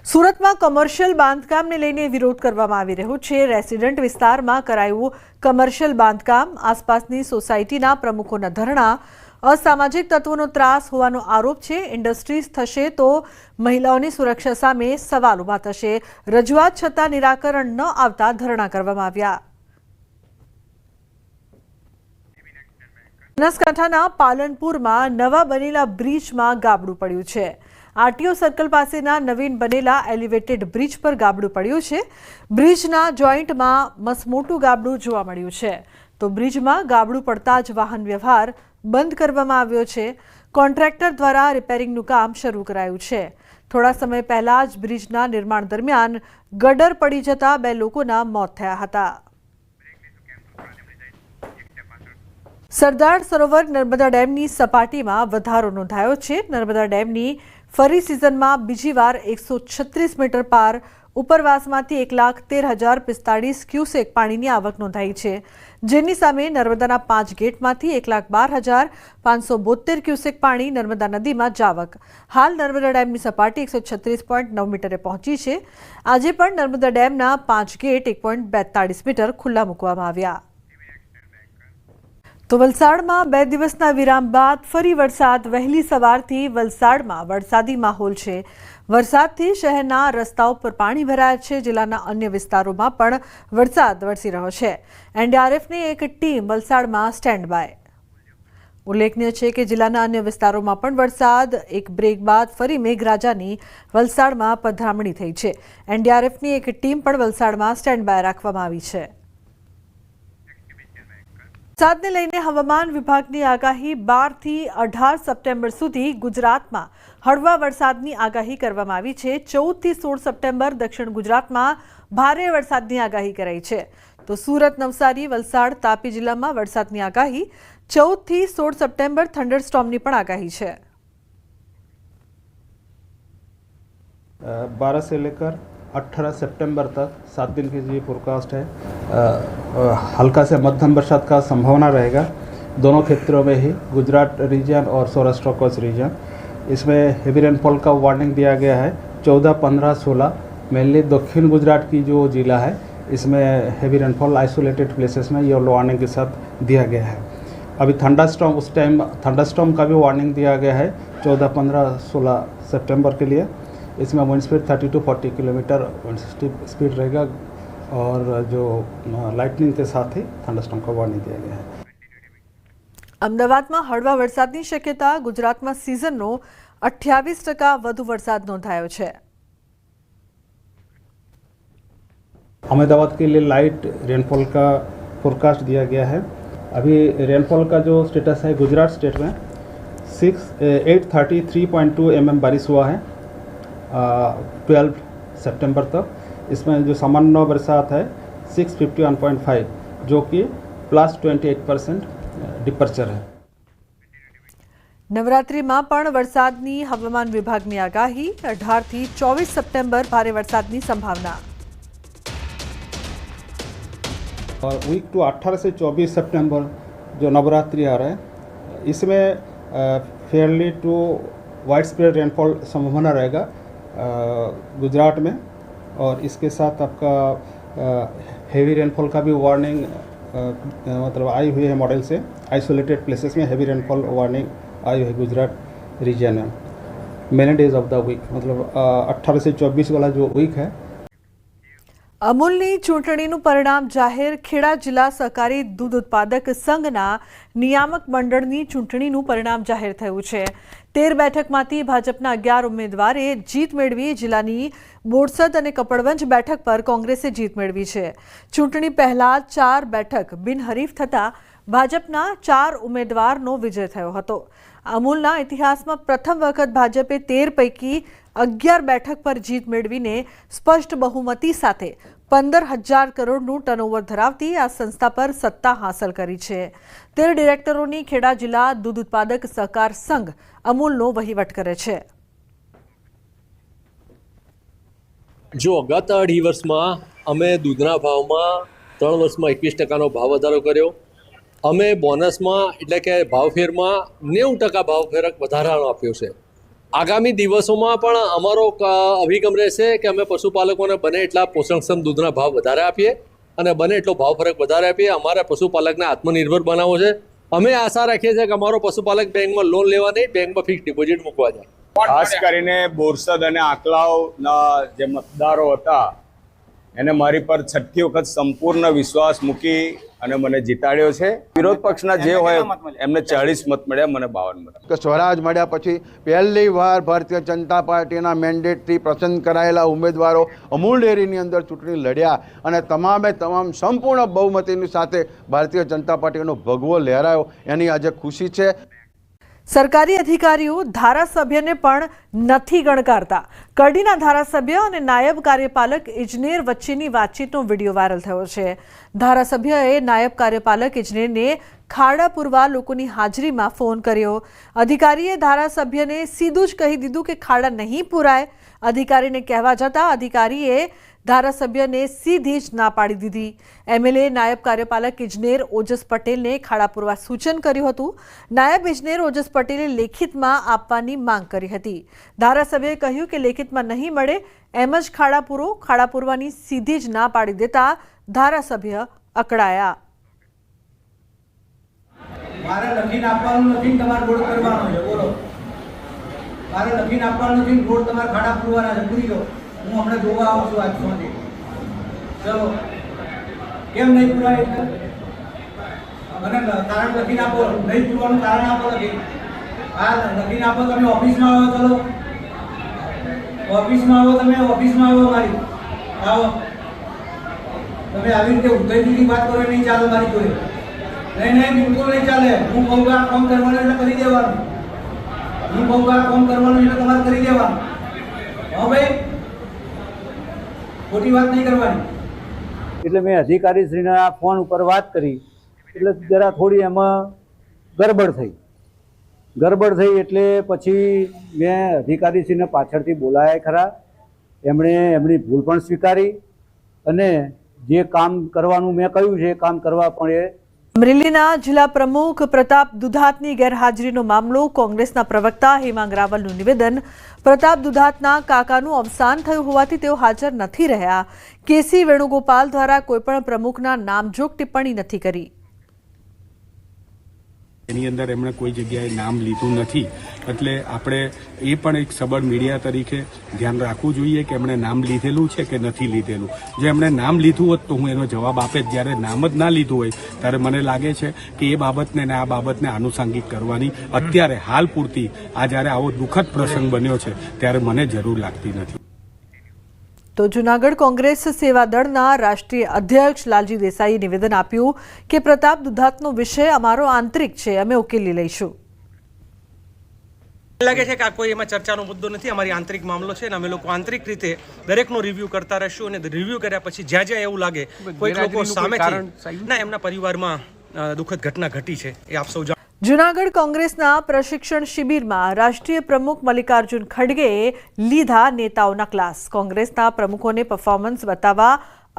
સુરતમાં કમર્શિયલ બાંધકામને લઈને વિરોધ કરવામાં આવી રહ્યો છે। રેસિડેન્ટ વિસ્તારમાં કરાયું કમર્શિયલ બાંધકામ, આસપાસની સોસાયટીના પ્રમુખોના ધરણા, અસામાજિક તત્વોનો ત્રાસ હોવાનો આરોપ છે। ઇન્ડસ્ટ્રીઝ થશે તો મહિલાઓની સુરક્ષા સામે સવાલ ઊભા થશે। રજૂઆત છતાં નિરાકરણ ન આવતા ધરણા કરવામાં આવ્યા। બનાસકાંઠાના પાલનપુરમાં નવા બનેલા બ્રિજમાં ગાબડું પડ્યું છે। આરટીઓ સર્કલ પાસેના નવીન બનેલા એલિવેટેડ બ્રિજ પર ગાબડું પડ્યું છે। બ્રિજના જોઈન્ટમાં મસમોટું ગાબડું જોવા મળ્યું છે, તો બ્રિજમાં ગાબડું પડતા જ વાહન વ્યવહાર બંધ કરવામાં આવ્યો છે। કોન્ટ્રાક્ટર દ્વારા રિપેરિંગનું કામ શરૂ કરાયું છે। થોડા સમય પહેલા જ બ્રિજના નિર્માણ દરમિયાન ગટર પડી જતા 2 લોકોના મોત થયા હતા। સરદાર સરોવર નર્મદા ડેમની સપાટીમાં વધારો નોંધાયો છે। નર્મદા ડેમની ફરી સિઝનમાં બીજી વાર 136 મીટર પાર ઉપરવાસમાંથી 1,13,045 ક્યુસેક પાણીની આવક નોંધાઈ છે, જેની સામે નર્મદાના 5 ગેટમાંથી 1,12,572 ક્યુસેક પાણી નર્મદા નદીમાં જાવક। હાલ નર્મદા ડેમની સપાટી 136.9 મીટરે પહોંચી છે। આજે પણ નર્મદા ડેમના 5 ગેટ 1.42 મીટર ખુલ્લા મૂકવામાં આવ્યા। તો વલસાડમાં 2 દિવસના વિરામ બાદ ફરી વરસાદ। વહેલી સવારથી વલસાડમાં વરસાદી માહોલ છે। વરસાદથી શહેરના રસ્તાઓ પર પાણી ભરાયા છે। જિલ્લાના અન્ય વિસ્તારોમાં પણ વરસાદ વરસી રહ્યો છે। એનડીઆરએફની એક ટીમ વલસાડમાં સ્ટેન્ડ બાય। ઉલ્લેખનીય છે કે જિલ્લાના અન્ય વિસ્તારોમાં પણ વરસાદ એક બ્રેક બાદ ફરી મેઘરાજાની વલસાડમાં પધરામણી થઈ છે। એનડીઆરએફની એક ટીમ પણ વલસાડમાં સ્ટેન્ડ બાય રાખવામાં આવી છે। વરસાદને લઈને હવામાન વિભાગની આગાહી 12 થી 18 સપ્ટેમ્બર સુધી ગુજરાતમાં હળવા વરસાદની આગાહી કરવામાં આવી છે। 14 થી 16 સપ્ટેમ્બર દક્ષિણ ગુજરાતમાં ભારે વરસાદની આગાહી કરાઈ છે। તો સુરત, નવસારી, વલસાડ, તાપી જિલ્લામાં વરસાદની આગાહી। 14 થી 16 સપ્ટેમ્બર થંડરસ્ટોર્મની પણ આગાહી છે। 12 से लेकर 18 सितंबर तक 7 दिन की ये फोरकास्ट है। हल्का से मध्यम बरसात का संभावना रहेगा दोनों क्षेत्रों में ही, गुजरात रीजन और सौराष्ट्र कोस्ट रीजन। इसमें हेवी रेनफॉल का वार्निंग दिया गया है 14, 15, 16। मेनली दक्षिण गुजरात की जो ज़िला है इसमें हेवी रेनफॉल आइसोलेटेड प्लेसेस में येलो वार्निंग के साथ दिया गया है। अभी थंडरस्टॉर्म, उस टाइम थंडरस्टॉर्म का भी वार्निंग दिया गया है 14, 15, 16 सितंबर के लिए। इसमें wind speed 30 to 40 kilometre speed रहेगा और जो लाइटनिंग के साथ ही थंडरस्टॉर्म का वार्निंग दिया गया है। અમદાવાદમાં હળવા વરસાદની શક્યતા। ગુજરાતમાં સિઝનનો 28% વધુ વરસાદ નોંધાયો છે। अहमदाबाद के लिए लाइट रेनफॉल का फोरकास्ट दिया गया है। अभी रेनफॉल का जो स्टेटस है गुजरात स्टेट में 833.2 mm बारिश हुआ है 12 सितंबर तक। इसमें जो सामान्य बरसात है 651.5, जो कि +28% डिपर्चर है। નવરાત્રીમાં પણ વરસાદની હવામાન વિભાગની આગાહી। 18 થી 24 સપ્ટેમ્બર ભારે વરસાદની સંભાવના। और वीक टू 18 से 24 सितंबर जो नवरात्रि आ रहा है, इसमें fairly to widespread rainfall संभावना रहेगा गुजरात में। और इसके साथ आपका हेवी रेनफॉल का भी वार्निंग मतलब आई हुई है मॉडल से। आइसोलेटेड प्लेसेस में हेवी रेनफॉल वार्निंग आई हुई है गुजरात रीजन में many days of the week, मतलब 18 से 24 वाला जो वीक है। અમૂલની ચૂંટણીનું પરિણામ જાહેર। ખેડા જિલ્લા સહકારી દૂધ ઉત્પાદક સંઘના નિયામક મંડળની ચૂંટણીનું પરિણામ જાહેર થયું છે। 13 બેઠકમાંથી ભાજપના 11 ઉમેદવારે જીત મેળવી। જિલ્લાની બોરસદ અને કપડવંજ બેઠક પર કોંગ્રેસે જીત મેળવી છે। ચૂંટણી પહેલા 4 બેઠક બિનહરીફ થતા ભાજપના 4 ઉમેદવારનો વિજય થયો હતો। અમૂલના ઇતિહાસમાં પ્રથમ વખત ભાજપે 13 પૈકી 11 બેઠક પર જીત મેળવીને સ્પષ્ટ બહુમતી સાથે 15,000 કરોડનું ટર્નઓવર ધરાવતી આ સંસ્થા પર સત્તા હાંસલ કરી છે। 13 ડિરેક્ટરોની ખેડા જિલ્લા દૂધ ઉત્પાદક સહકાર સંઘ અમૂલનો વહીવટ કરે છે। જો ગત 2.5 વર્ષમાં અમે દૂધના ભાવમાં 3 વર્ષમાં 21% ભાવ વધારો કર્યો। અમે બોનસમાં એટલે કે ભાવફેરમાં 90% ભાવફેર વધારાનો આપ્યો છે। આગામી દિવસોમાં પણ અમારો અભિગમ રહેશે કે અમે પશુપાલકોને બને એટલા પોષણક્ષમ દૂધના ભાવ વધારે આપીએ અને બને એટલો ભાવ ફરક વધારે આપીએ. અમારા પશુપાલકને આત્મનિર્ભર બનાવવો છે. અમે આશા રાખીએ છીએ કે અમારો પશુપાલક બેંકમાં લોન લેવા નહીં, બેંકમાં ફિક્સ ડિપોઝિટ મૂકવા જાય. ખાસ કરીને બોરસદ અને આંકલાવના જે મતદારો હતા એને મારી પર છઠ્ઠી વખત સંપૂર્ણ વિશ્વાસ મૂકી અને મને જીતાડ્યો છે. વિરોધ પક્ષના જે હોય એમને 40 મત મળ્યા, મને 52 મત. સ્વરાજ મળ્યા પછી પહેલી વાર ભારતીય જનતા પાર્ટીના મેન્ડેટથી પસંદ કરાયેલા ઉમેદવારો અમૂલ ડેરીની અંદર ચૂંટણી લડ્યા અને તમામે તમામ સંપૂર્ણ બહુમતીની સાથે ભારતીય જનતા પાર્ટીનો ભગવો લહેરાયો. એની આજે ખુશી છે. સરકારી અધિકારીઓ ધારાસભ્યને પણ નથી ગણકારતા. કડીના ધારાસભ્ય અને નાયબ કાર્યપાલક ઇજનેર વચ્ચેની વાતચીતનો વિડીયો વાયરલ થયો છે. ધારાસભ્યએ નાયબ કાર્યપાલક ઇજનેરને ખાડા પૂરવા લોકોની હાજરીમાં ફોન કર્યો. અધિકારીએ ધારાસભ્યને સીધું જ કહી દીધું કે ખાડા નહીં પૂરાય. અધિકારીને કહેવા જતાં અધિકારીએ ધારાસભ્યને સીધી જ ના પાડી દીધી. એમએલએ નાયબ કાર્યપાલક ઇજનેર ઓજસ પટેલને ખાડા પૂરવા સૂચન કર્યું હતું. નાયબ ઇજનેર ઓજસ પટેલે લેખિતમાં આપવાની માંગ કરી હતી. ધારાસભ્યએ કહ્યું કે લેખિતમાં નહીં મળે એમ જ ખાડા પૂરો. ખાડા પૂરવાની સીધી જ ના પાડી દેતા ધારાસભ્ય અકળાયા. મારે લખીને આપવાનું નથી, તમારે રોડ કરવાનો છે. બોલો, મારે લખીને આપવાનું નથી, રોડ તમારે ખાડા પૂરવાના છે. પૂરી ગયો. હું હમણાં જોવા આવું છું આજ સુધી. ચલો, કેમ નહીં પૂરાય? મને કારણ લખીને આપો. નહીં પૂરવાનું કારણ આપો. હા, લખીને આપો. તમે ઓફિસમાં આવો. ચલો, ઓફિસમાં આવો. તમે ઓફિસમાં આવો. મારી આવો. તમે આવી રીતે ઉદ્ધતિની વાત કરો નહીં ચાલો મારી જોડે. નહીં, બિલકુલ નહીં ચાલે. હું કહું કે આ કામ કરવાનું એટલે કરી દેવાનું. હું કહું કે આ કામ કરવાનું એટલે તમારે કરી દેવાનું. હા ભાઈ, ખોટી વાત નહીં કરવાની. એટલે મેં અધિકારીશ્રીના ફોન ઉપર વાત કરી એટલે જરા થોડી એમાં ગરબડ થઈ એટલે પછી મેં અધિકારીશ્રીને પાછળથી બોલાયા ખરા. એમણે એમની ભૂલ પણ સ્વીકારી અને જે કામ કરવાનું મેં કહ્યું છે એ કામ કરવા પણ એ. અમરેલીના જિલ્લા પ્રમુખ પ્રતાપ દુધાતની ગેરહાજરીનો મામલો. કોંગ્રેસના પ્રવક્તા હેમાંગ રાવલનું નિવેદન. પ્રતાપ દુધાતના કાકાનું અવસાન થયું હોવાથી તેઓ હાજર નથી રહ્યા. કેસી વેણુગોપાલ દ્વારા કોઈપણ પ્રમુખના નામજોગ ટિપ્પણી નથી કરી. એની અંદર એમણે કોઈ જગ્યાએ નામ લીધું નથી. એટલે આપણે એ પણ એક સબળ મીડિયા તરીકે ધ્યાન રાખવું જોઈએ કે એમણે નામ લીધેલું છે કે નથી લીધેલું. જો એમણે નામ લીધું હોત તો હું એનો જવાબ આપે. જ્યારે નામ જ ના લીધું હોય ત્યારે મને લાગે છે કે એ બાબતને ને આ બાબતને આનુષાંગિક કરવાની અત્યારે હાલ પૂરતી આ જ્યારે આવો દુઃખદ પ્રસંગ બન્યો છે ત્યારે મને જરૂર લાગતી નથી. તો જૂનાગઢ કોંગ્રેસ સેવા દળના રાષ્ટ્રીય અધ્યક્ષ લાલજી દેસાઈએ નિવેદન આપ્યું કે પ્રતાપ દુધાતનો વિષય અમારો આંતરિક છે, અમે ઉકેલી લઈશું. લાગે છે કે આ કોઈ એમાં ચર્ચાનો મુદ્દો નથી. અમારી આંતરિક મામલો છે અને અમે લોકો આંતરિક રીતે દરેકનો રિવ્યુ કરતા રહીશું અને રિવ્યુ કર્યા પછી જ્યાં જ્યાં એવું લાગે કોઈક લોકો સામેથી ના એમના પરિવારમાં દુઃખદ ઘટના ઘટી છે એ આપ સૌ જાણો. જૂનાગઢ કોંગ્રેસના પ્રશિક્ષણ શિબિરમાં રાષ્ટ્રીય પ્રમુખ મલ્લિકાર્જુન ખડગેએ લીધા નેતાઓના ક્લાસ. કોંગ્રેસના પ્રમુખોને પરફોર્મન્સ બતાવવા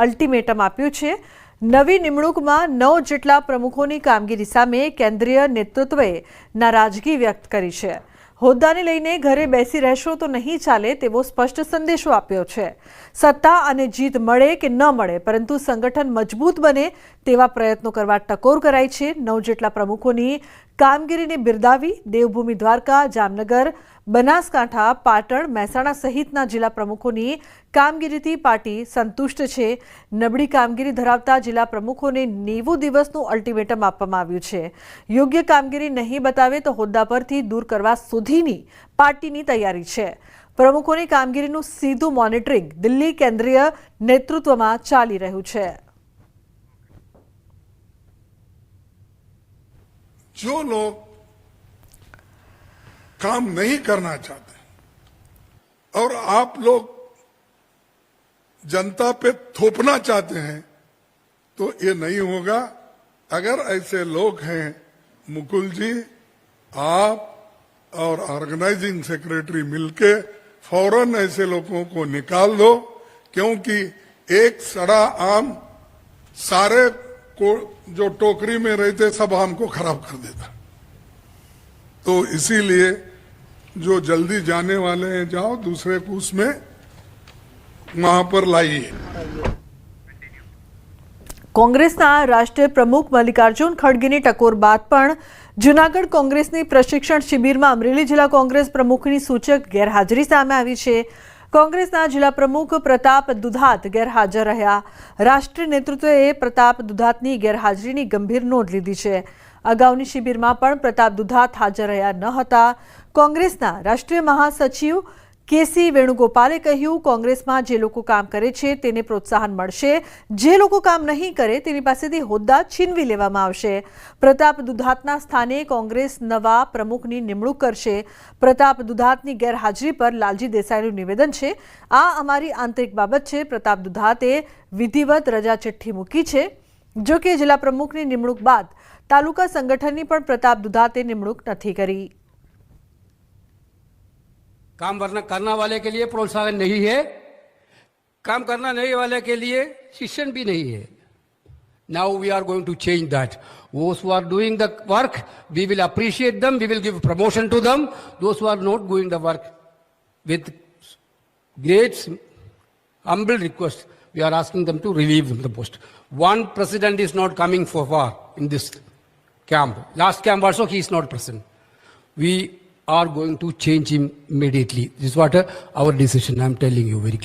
અલ્ટિમેટમ આપ્યું છે. નવી નિમણૂકમાં 9 જેટલા પ્રમુખોની કામગીરી સામે કેન્દ્રીય નેતૃત્વએ નારાજગી વ્યક્ત કરી છે. હોદ્દાને લઈને ઘરે બેસી રહેશો તો નહીં ચાલે તેવો સ્પષ્ટ સંદેશો આપ્યો છે. સત્તા અને જીત મળે કે ન મળે પરંતુ સંગઠન મજબૂત બને તેવા પ્રયત્નો કરવા ટકોર કરાઈ છે. 9 જેટલા પ્રમુખોની કામગીરીને બિરદાવી. દેવભૂમિ દ્વારકા, જામનગર, બનાસકાંઠા, પાટણ, મહેસાણા સહિતના જિલ્લા પ્રમુખોની કામગીરીથી પાર્ટી સંતુષ્ટ છે. નબળી કામગીરી ધરાવતા જિલ્લા પ્રમુખોને 90 દિવસનું અલ્ટિમેટમ આપવામાં આવ્યું છે. યોગ્ય કામગીરી નહીં બતાવે તો હોદ્દા પરથી દૂર કરવા સુધીની પાર્ટીની તૈયારી છે. પ્રમુખોની કામગીરીનું સીધું મોનિટરિંગ દિલ્હી કેન્દ્રીય નેતૃત્વમાં ચાલી રહ્યું છે. जो लोग काम नहीं करना चाहते और आप लोग जनता पे थोपना चाहते हैं तो ये नहीं होगा. अगर ऐसे लोग हैं मुकुल जी, आप और ऑर्गेनाइजिंग सेक्रेटरी मिलके फौरन ऐसे लोगों को निकाल दो, क्योंकि एक सड़ा आम सारे को जो टोकरी में रहते सब आम को खराब कर देता. तो इसीलिए जो जल्दी जाने वाले हैं जाओ, दूसरे को उसमें वहां पर लाइए। કોંગ્રેસના રાષ્ટ્રીય પ્રમુખ મલ્લિકાર્જુન ખડગેની ટકોર બાદ પણ જૂનાગઢ કોંગ્રેસની પ્રશિક્ષણ શિબિરમાં અમરેલી જિલ્લા કોંગ્રેસ પ્રમુખની સૂચક ગેરહાજરી સામે આવી છે। કોંગ્રેસના જિલ્લા પ્રમુખ પ્રતાપ દુધાત ગેરહાજર રહ્યા। રાષ્ટ્રીય નેતૃત્વએ પ્રતાપ દુધાતની ગેરહાજરીની ગંભીર નોંધ લીધી છે। અગાઉની શિબિરમાં પણ પ્રતાપ દુધાત હાજર રહ્યા ન હતા। કોંગ્રેસના રાષ્ટ્રીય મહાસચિવ કેસી વેણુગોપાલે કહ્યું, કોંગ્રેસમાં જે લોકો કામ કરે છે તેને પ્રોત્સાહન મળશે, જે લોકો કામ નહીં કરે તેની પાસેથી હોદ્દા છીનવી લેવામાં આવશે। પ્રતાપ દુધાતના સ્થાને કોંગ્રેસ નવા પ્રમુખની નિમણૂક કરશે। પ્રતાપ દુધાતની ગેરહાજરી પર લાલજી દેસાઈનું નિવેદન છે, આ અમારી આંતરિક બાબત છે। પ્રતાપ દુધાતે વિધિવત રજા ચિઠ્ઠી મૂકી છે। જો કે જિલ્લા પ્રમુખની નિમણૂક બાદ તાલુકા સંગઠનની પણ પ્રતાપ દુધાતે નિમણૂક નથી કરી। काम करने वाले के लिए प्रोत्साहन नहीं है, काम करना नहीं वाले के लिए शिक्षण भी नहीं है। Now we are going to change that. Those who are doing the work, we will appreciate them, we will give promotion to them. Those who are not doing the work, with great humble request, we are asking them to relieve the post. One president is not coming for far in this camp. Last camp also he is not present. We are going to change him immediately. This is what our decision, I am telling you very clearly.